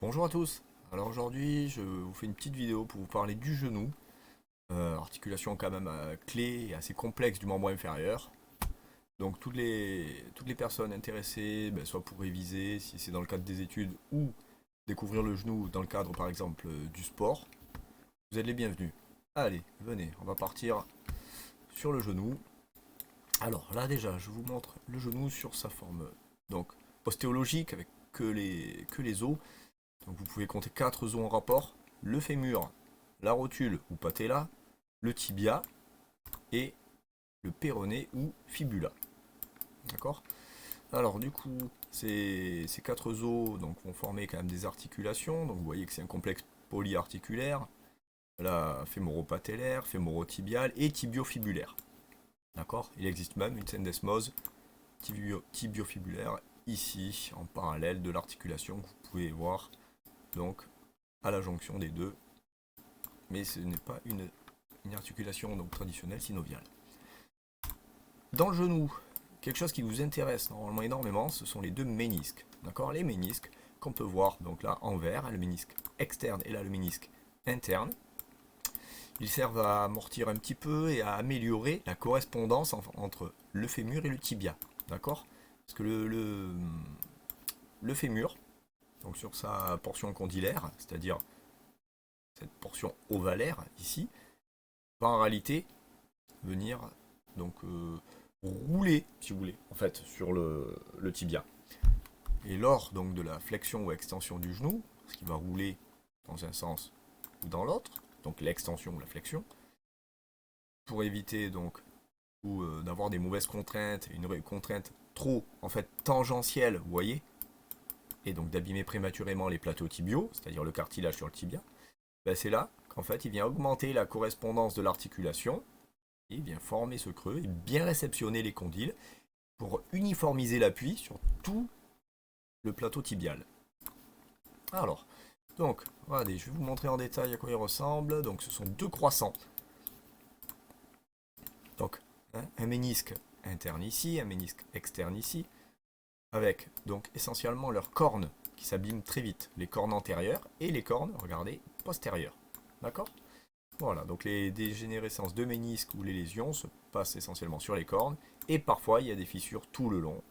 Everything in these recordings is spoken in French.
Bonjour à tous. Alors aujourd'hui, je vous fais une petite vidéo pour vous parler du genou. Articulation quand même clé et assez complexe du membre inférieur. Donc toutes les personnes intéressées, soit pour réviser si c'est dans le cadre des études ou découvrir le genou dans le cadre par exemple du sport, vous êtes les bienvenus. Allez, venez, on va partir sur le genou. Alors là déjà, je vous montre le genou sur sa forme donc ostéologique avec que les os. Donc vous pouvez compter 4 os en rapport, le fémur, la rotule ou patella, le tibia et le péroné ou fibula. D'accord? Alors du coup, ces 4 os donc, vont former quand même des articulations. Donc vous voyez que c'est un complexe polyarticulaire. Là, fémoro-patellaire, fémoro-tibial et tibiofibulaire. D'accord? Il existe même une syndesmose tibiofibulaire ici en parallèle de l'articulation que vous pouvez voir donc à la jonction des deux, mais ce n'est pas une articulation donc traditionnelle synoviale. Dans le genou, quelque chose qui vous intéresse normalement énormément, ce sont les deux ménisques. D'accord? Les ménisques qu'on peut voir donc là en vert, le ménisque externe et là le ménisque interne. Ils servent à amortir un petit peu et à améliorer la correspondance entre le fémur et le tibia. D'accord? Parce que le fémur, donc sur sa portion condylaire, c'est-à-dire cette portion ovalaire ici, va en réalité venir donc rouler, si vous voulez, en fait, sur le tibia. Et lors donc de la flexion ou extension du genou, ce qui va rouler dans un sens ou dans l'autre, donc l'extension ou la flexion, pour éviter donc d'avoir des mauvaises contraintes, une contrainte trop en fait tangentielle, vous voyez, et donc d'abîmer prématurément les plateaux tibiaux, c'est-à-dire le cartilage sur le tibia, c'est là qu'en fait il vient augmenter la correspondance de l'articulation, il vient former ce creux et bien réceptionner les condyles pour uniformiser l'appui sur tout le plateau tibial. Alors, donc, regardez, je vais vous montrer en détail à quoi il ressemble. Donc, ce sont deux croissants. Donc, un ménisque interne ici, un ménisque externe ici, avec donc essentiellement leurs cornes qui s'abîment très vite, les cornes antérieures et les cornes, regardez, postérieures. D'accord? Voilà, donc les dégénérescences de ménisques ou les lésions se passent essentiellement sur les cornes, et parfois il y a des fissures tout le long.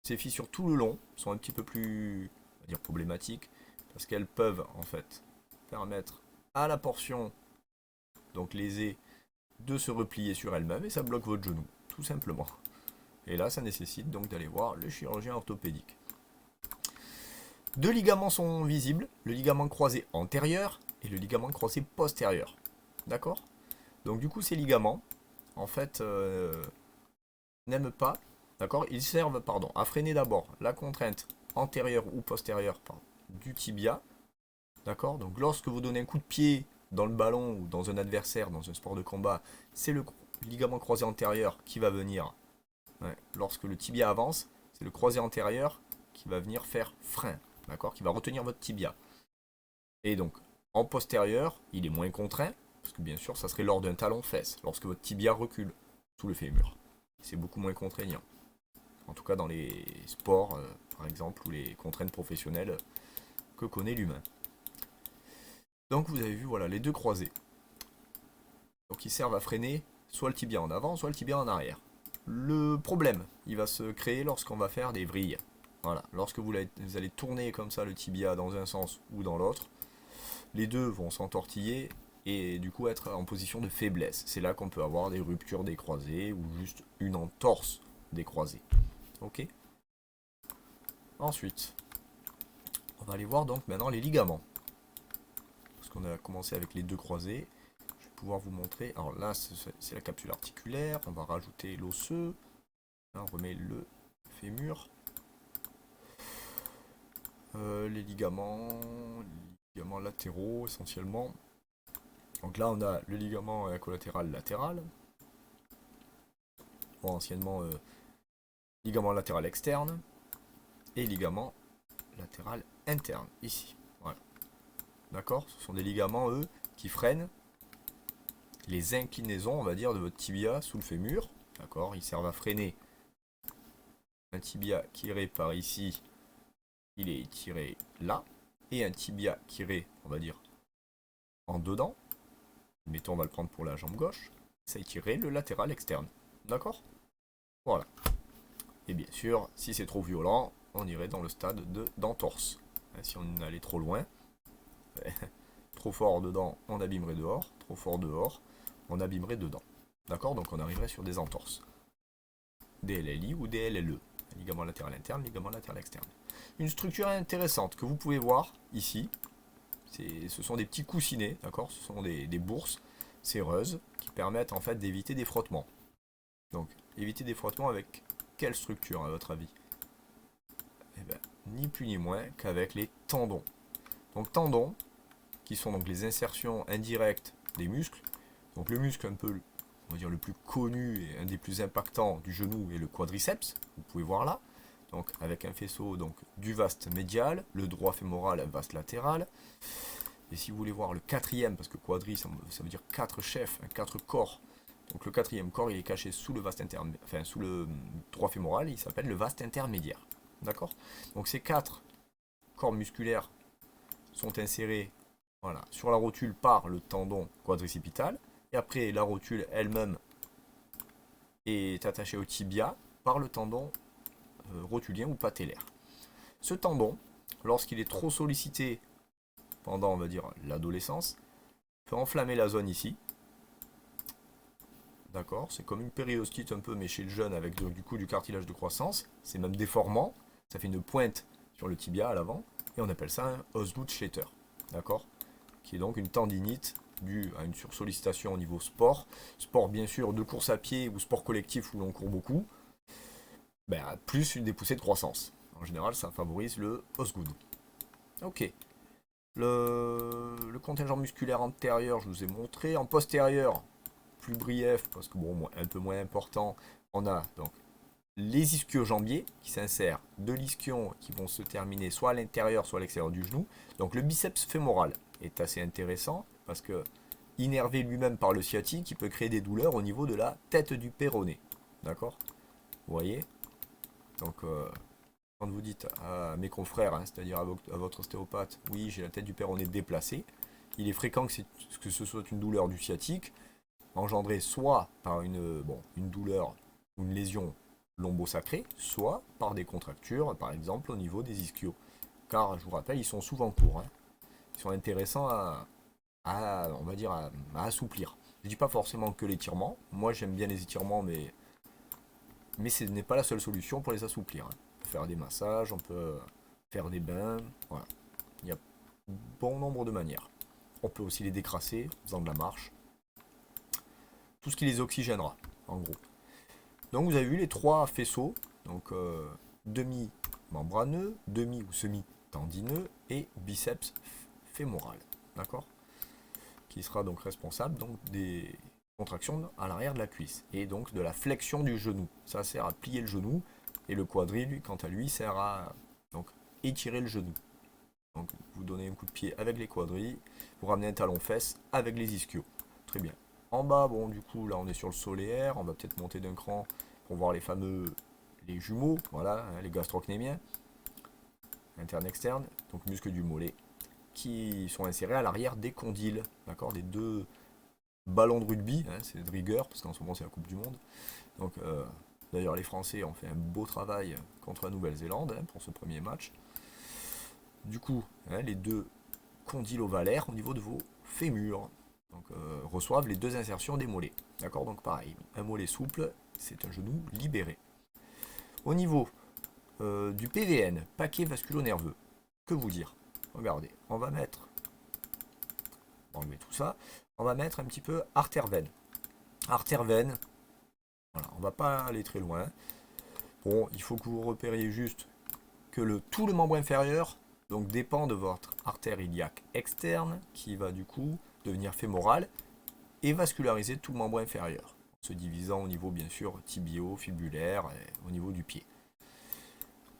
Ces fissures tout le long sont un petit peu plus, on va dire, problématiques, parce qu'elles peuvent en fait permettre à la portion donc lésée de se replier sur elle-même et ça bloque votre genou, tout simplement. Et là, ça nécessite donc d'aller voir le chirurgien orthopédique. Deux ligaments sont visibles, le ligament croisé antérieur et le ligament croisé postérieur. D'accord? Donc du coup, ces ligaments, en fait, n'aiment pas, d'accord? Ils servent, pardon, à freiner d'abord la contrainte antérieure ou postérieure du tibia, d'accord? Donc lorsque vous donnez un coup de pied dans le ballon ou dans un adversaire, dans un sport de combat, c'est le ligament croisé antérieur qui va venir. Ouais. Lorsque le tibia avance, c'est le croisé antérieur qui va venir faire frein, d'accord? Qui va retenir votre tibia. Et donc, en postérieur, il est moins contraint, parce que bien sûr, ça serait lors d'un talon-fesse, lorsque votre tibia recule sous le fémur. C'est beaucoup moins contraignant. En tout cas dans les sports, par exemple, ou les contraintes professionnelles que connaît l'humain. Donc vous avez vu, voilà, les deux croisés. Donc ils servent à freiner soit le tibia en avant, soit le tibia en arrière. Le problème, il va se créer lorsqu'on va faire des vrilles. Voilà, lorsque vous allez tourner comme ça le tibia dans un sens ou dans l'autre, les deux vont s'entortiller et du coup être en position de faiblesse. C'est là qu'on peut avoir des ruptures des croisés ou juste une entorse des croisés. Ok? Ensuite, on va aller voir donc maintenant les ligaments. Parce qu'on a commencé avec les deux croisés. Je vais pouvoir vous montrer. Alors là, c'est la capsule articulaire. On va rajouter l'osseux. Là, on remet le fémur. Les ligaments latéraux essentiellement. Donc là, on a le ligament collatéral latéral. Bon, anciennement ligament latéral externe. Et ligament latéral interne, ici. Voilà. D'accord? Ce sont des ligaments, eux, qui freinent les inclinaisons, on va dire, de votre tibia sous le fémur. D'accord? Ils servent à freiner un tibia qui irait par ici. Il est tiré là. et un tibia qui irait, on va dire, en dedans. Mettons, on va le prendre pour la jambe gauche. Ça étirerait le latéral externe. D'accord? Voilà. Et bien sûr, si c'est trop violent, on irait dans le stade d'entorse. Si on allait trop loin, trop fort dedans, on abîmerait dehors. Trop fort dehors, on abîmerait dedans. D'accord? Donc on arriverait sur des entorses. Des LLI ou des LLE. Ligament latéral interne, ligament latéral externe. Une structure intéressante que vous pouvez voir ici. Ce sont des petits coussinets, d'accord? Ce sont des bourses séreuses qui permettent en fait d'éviter des frottements. Donc, éviter des frottements avec quelle structure à votre avis? Eh bien, ni plus ni moins qu'avec les tendons. Donc tendons, qui sont donc les insertions indirectes des muscles. Donc le muscle un peu, on va dire le plus connu et un des plus impactants du genou est le quadriceps. Vous pouvez voir là. Donc avec un faisceau donc, du vaste médial, le droit fémoral, un vaste latéral. Et si vous voulez voir le quatrième, parce que quadri ça veut dire quatre chefs, quatre corps. Donc le quatrième corps il est caché sous le vaste enfin sous le droit fémoral, il s'appelle le vaste intermédiaire. D'accord? Donc ces quatre corps musculaires sont insérés voilà, sur la rotule par le tendon quadricipital. Et après la rotule elle-même est attachée au tibia par le tendon rotulien ou patellaire. Ce tendon, lorsqu'il est trop sollicité pendant, on va dire, l'adolescence, peut enflammer la zone ici. D'accord? C'est comme une périostite un peu, mais chez le jeune, avec du coup du cartilage de croissance. C'est même déformant. Ça fait une pointe sur le tibia à l'avant. Et on appelle ça un Osgood-Schletter. D'accord? Qui est donc une tendinite due à une sursollicitation au niveau sport. Sport, bien sûr, de course à pied ou sport collectif où l'on court beaucoup. Plus des poussées de croissance. En général, ça favorise le Osgood. Ok. Le contingent musculaire antérieur, je vous ai montré. En postérieur, plus brief, parce que bon, un peu moins important, on a donc les ischio-jambiers qui s'insèrent de l'ischion qui vont se terminer soit à l'intérieur, soit à l'extérieur du genou. Donc le biceps fémoral est assez intéressant parce que innervé lui-même par le sciatique, il peut créer des douleurs au niveau de la tête du péroné. D'accord? Vous voyez? Donc quand vous dites à mes confrères, hein, c'est-à-dire à votre ostéopathe, oui, j'ai la tête du péroné déplacée, il est fréquent que ce soit une douleur du sciatique, engendrée soit par une douleur ou une lésion lombosacrée, soit par des contractures, par exemple au niveau des ischios. Car, je vous rappelle, ils sont souvent courts. Hein. Ils sont intéressants on va dire, à assouplir. Je ne dis pas forcément que l'étirement. Moi, j'aime bien les étirements, mais ce n'est pas la seule solution pour les assouplir. Hein. On peut faire des massages, on peut faire des bains. Voilà. Il y a bon nombre de manières. On peut aussi les décrasser en faisant de la marche. Tout ce qui les oxygénera, en gros. Donc vous avez vu les trois faisceaux, donc demi-membraneux, demi ou semi-tendineux et biceps fémoral, d'accord? Qui sera donc responsable donc, des contractions à l'arrière de la cuisse et donc de la flexion du genou. Ça sert à plier le genou et le quadri, lui, quant à lui, sert à donc, étirer le genou. Donc vous donnez un coup de pied avec les quadris, vous ramenez un talon-fesse avec les ischios. Très bien. En bas, bon, du coup, là, on est sur le solaire. On va peut-être monter d'un cran pour voir les jumeaux, voilà, hein, les gastrocnémiens, interne-externe, donc muscles du mollet, qui sont insérés à l'arrière des condyles, d'accord, des deux ballons de rugby, hein, c'est de rigueur, parce qu'en ce moment, c'est la Coupe du Monde. Donc, d'ailleurs, les Français ont fait un beau travail contre la Nouvelle-Zélande hein, pour ce premier match. Du coup, hein, les deux condyles ovalaires au niveau de vos fémurs. Donc, reçoivent les deux insertions des mollets. D'accord? Donc pareil, un mollet souple, c'est un genou libéré. Au niveau du PVN, paquet vasculo-nerveux, que vous dire? Regardez, on va enlever tout ça, on va mettre un petit peu artère-veine. Artère-veine, voilà, on va pas aller très loin. Bon, il faut que vous repériez juste que tout le membre inférieur donc dépend de votre artère iliaque externe qui va du coup devenir fémorale et vasculariser tout le membre inférieur, se divisant au niveau bien sûr tibio, fibulaire, et au niveau du pied.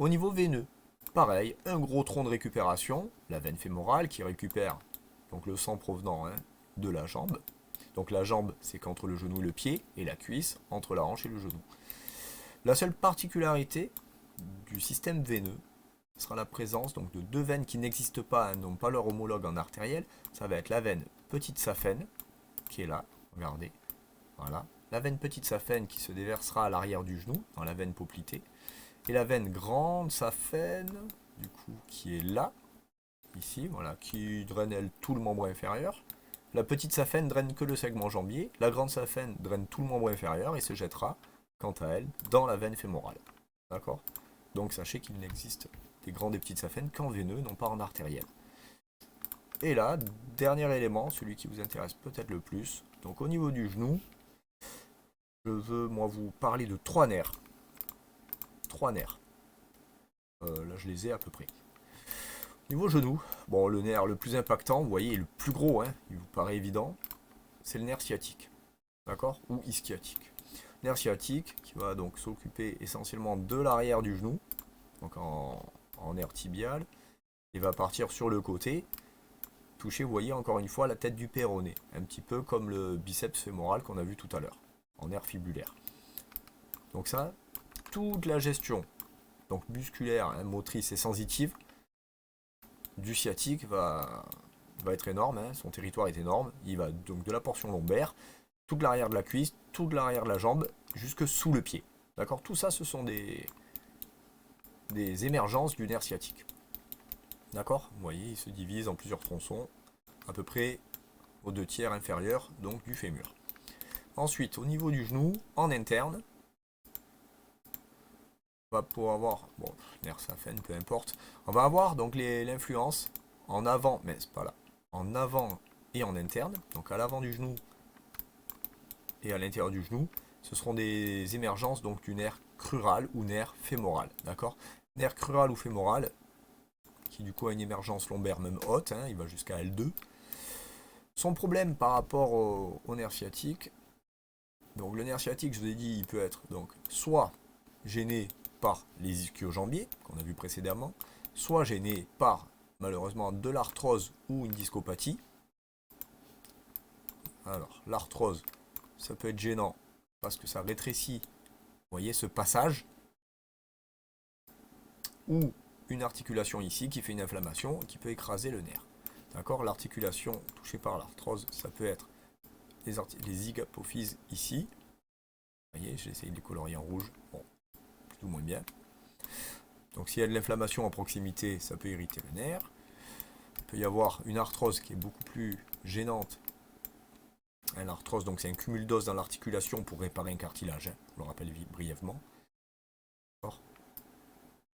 Au niveau veineux, pareil, un gros tronc de récupération, la veine fémorale qui récupère donc le sang provenant de la jambe. Donc la jambe, c'est qu'entre le genou et le pied, et la cuisse, entre la hanche et le genou. La seule particularité du système veineux, ce sera la présence donc, de deux veines qui n'existent pas, hein, n'ont pas leur homologue en artérielle. Ça va être la veine petite saphène, qui est là, regardez, voilà. La veine petite saphène qui se déversera à l'arrière du genou, dans la veine poplitée. Et la veine grande saphène, du coup, qui est là, ici, voilà, qui draine, elle, tout le membre inférieur. La petite saphène draine que le segment jambier. La grande saphène draine tout le membre inférieur et se jettera, quant à elle, dans la veine fémorale. D'accord? Donc sachez qu'il n'existe des grandes et petites saphènes qu'en veineux, non pas en artériel. Et là, dernier élément, celui qui vous intéresse peut-être le plus. Donc au niveau du genou, je veux moi vous parler de trois nerfs. Trois nerfs. Là je les ai à peu près. Niveau genou, bon le nerf le plus impactant, vous voyez, le plus gros, hein, il vous paraît évident, c'est le nerf sciatique. D'accord? Ou ischiatique. Nerf sciatique qui va donc s'occuper essentiellement de l'arrière du genou, donc en nerf tibial, et va partir sur le côté, toucher, vous voyez, encore une fois, la tête du péroné, un petit peu comme le biceps fémoral qu'on a vu tout à l'heure, en nerf fibulaire. Donc ça, toute la gestion, donc musculaire, hein, motrice et sensitive, du sciatique va être énorme, hein, son territoire est énorme, il va donc de la portion lombaire, toute l'arrière de la cuisse, toute l'arrière de la jambe, jusque sous le pied. D'accord? Tout ça, ce sont des émergences du nerf sciatique. D'accord? Vous voyez, il se divise en plusieurs tronçons, à peu près aux 2/3 inférieurs, donc du fémur. Ensuite, au niveau du genou, en interne, on va pouvoir avoir, bon, nerf saphène, peu importe, on va avoir donc l'influence en avant, mais c'est pas là, en avant et en interne, donc à l'avant du genou et à l'intérieur du genou, ce seront des émergences donc du nerf crural ou nerf fémoral, d'accord? Nerf crural ou fémoral, qui du coup a une émergence lombaire même haute, hein, il va jusqu'à L2. Son problème par rapport au nerf sciatique, donc le nerf sciatique, je vous ai dit, il peut être donc soit gêné par les ischio-jambiers, qu'on a vu précédemment, soit gêné par, malheureusement, de l'arthrose ou une discopathie. Alors, l'arthrose, ça peut être gênant parce que ça rétrécit, vous voyez, ce passage, ou une articulation ici qui fait une inflammation et qui peut écraser le nerf. D'accord? L'articulation touchée par l'arthrose, ça peut être les zygapophyses ici. Vous voyez, j'essaye de les colorier en rouge. Bon, plus ou moins bien. Donc s'il y a de l'inflammation en proximité, ça peut irriter le nerf. Il peut y avoir une arthrose qui est beaucoup plus gênante. L'arthrose, donc c'est un cumul d'os dans l'articulation pour réparer un cartilage, hein, je le rappelle brièvement.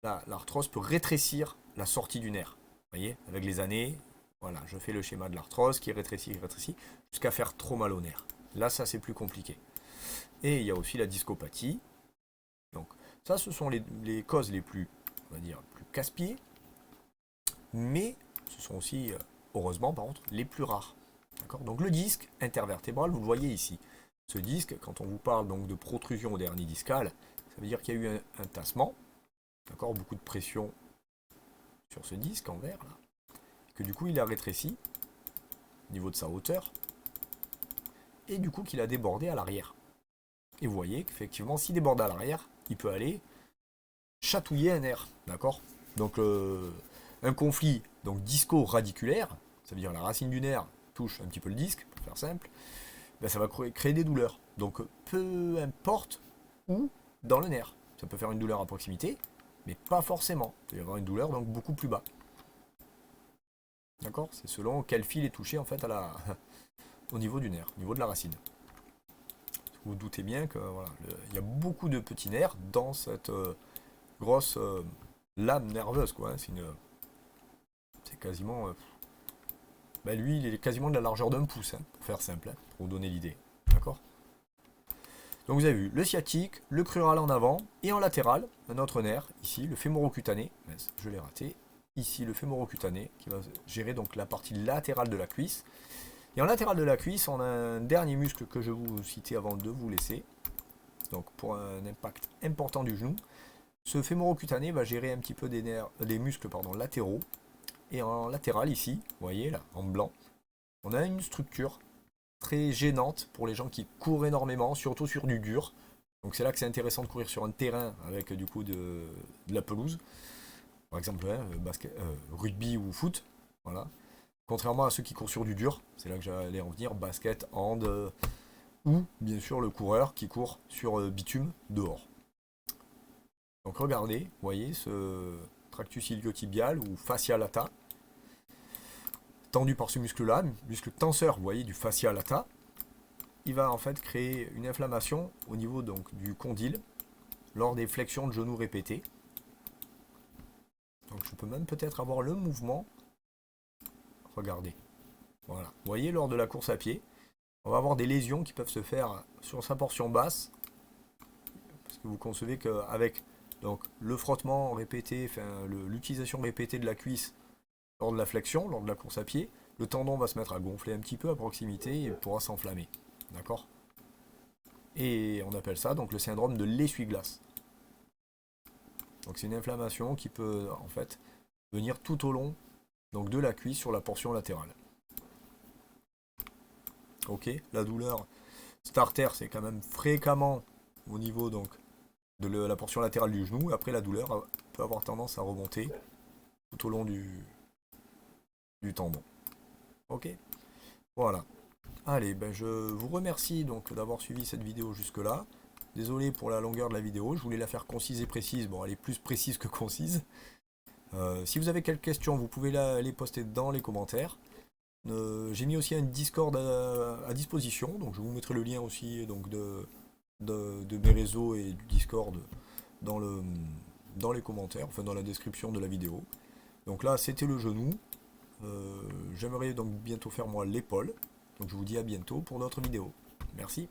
Là, l'arthrose peut rétrécir la sortie du nerf. Vous voyez, avec les années, voilà, je fais le schéma de l'arthrose qui rétrécit, jusqu'à faire trop mal au nerf. Là, ça c'est plus compliqué. Et il y a aussi la discopathie. Donc, ça, ce sont les causes les plus, on va dire, plus casse-pieds. Mais ce sont aussi, heureusement, par contre, les plus rares. Donc, le disque intervertébral, vous le voyez ici. Ce disque, quand on vous parle donc de protrusion au dernier discal, ça veut dire qu'il y a eu un tassement. D'accord, beaucoup de pression sur ce disque en verre, là. Que du coup, il a rétréci au niveau de sa hauteur. Et du coup, qu'il a débordé à l'arrière. Et vous voyez qu'effectivement, s'il déborde à l'arrière, il peut aller chatouiller un nerf. D'accord? Donc, un conflit donc disco-radiculaire, ça veut dire la racine du nerf touche un petit peu le disque, pour faire simple, ben, ça va créer des douleurs. Donc, peu importe où dans le nerf. Ça peut faire une douleur à proximité, mais pas forcément. Il peut y avoir une douleur donc beaucoup plus bas. D'accord? C'est selon quel fil est touché en fait au niveau du nerf, au niveau de la racine. Vous vous doutez bien que voilà, il y a beaucoup de petits nerfs dans cette grosse lame nerveuse, quoi. Hein. C'est quasiment. Ben lui, il est quasiment de la largeur d'un pouce, hein, pour faire simple, hein, pour vous donner l'idée. D'accord? Donc vous avez vu le sciatique, le crural en avant, et en latéral, un autre nerf, ici, le fémorocutané, je l'ai raté, ici le fémorocutané, qui va gérer donc la partie latérale de la cuisse. Et en latéral de la cuisse, on a un dernier muscle que je vais vous citer avant de vous laisser, donc pour un impact important du genou. Ce fémorocutané va gérer un petit peu des muscles latéraux, et en latéral ici, vous voyez là, en blanc, on a une structure très gênante pour les gens qui courent énormément, surtout sur du dur. Donc c'est là que c'est intéressant de courir sur un terrain avec du coup de la pelouse. par exemple rugby ou foot, voilà. Contrairement à ceux qui courent sur du dur, c'est là que j'allais en venir, basket, hand, ou bien sûr le coureur qui court sur bitume dehors. Donc regardez, vous voyez ce tractus iliotibial ou fascia lata, tendu par ce muscle-là, muscle tenseur, vous voyez, du fascia lata, il va en fait créer une inflammation au niveau donc du condyle lors des flexions de genoux répétées. Donc je peux même peut-être avoir le mouvement. Regardez. Voilà. Vous voyez, lors de la course à pied, on va avoir des lésions qui peuvent se faire sur sa portion basse. Parce que vous concevez qu'avec donc, le frottement répété, l'utilisation répétée de la cuisse lors de la flexion, lors de la course à pied, le tendon va se mettre à gonfler un petit peu à proximité et il pourra s'enflammer. D'accord? Et on appelle ça donc le syndrome de l'essuie-glace. Donc c'est une inflammation qui peut en fait venir tout au long donc, de la cuisse sur la portion latérale. Ok, la douleur starter c'est quand même fréquemment au niveau donc de la portion latérale du genou. Après la douleur peut avoir tendance à remonter tout au long du tendon. Ok, voilà. Allez, ben je vous remercie donc d'avoir suivi cette vidéo jusque-là. Désolé pour la longueur de la vidéo, je voulais la faire concise et précise. Bon, elle est plus précise que concise. Si vous avez quelques questions, vous pouvez les poster dans les commentaires. J'ai mis aussi un Discord à disposition, donc je vous mettrai le lien aussi donc de mes réseaux et du Discord dans les commentaires, enfin dans la description de la vidéo. Donc là, c'était le genou. J'aimerais donc bientôt faire moi l'épaule. Donc je vous dis à bientôt pour d'autres vidéos. Merci.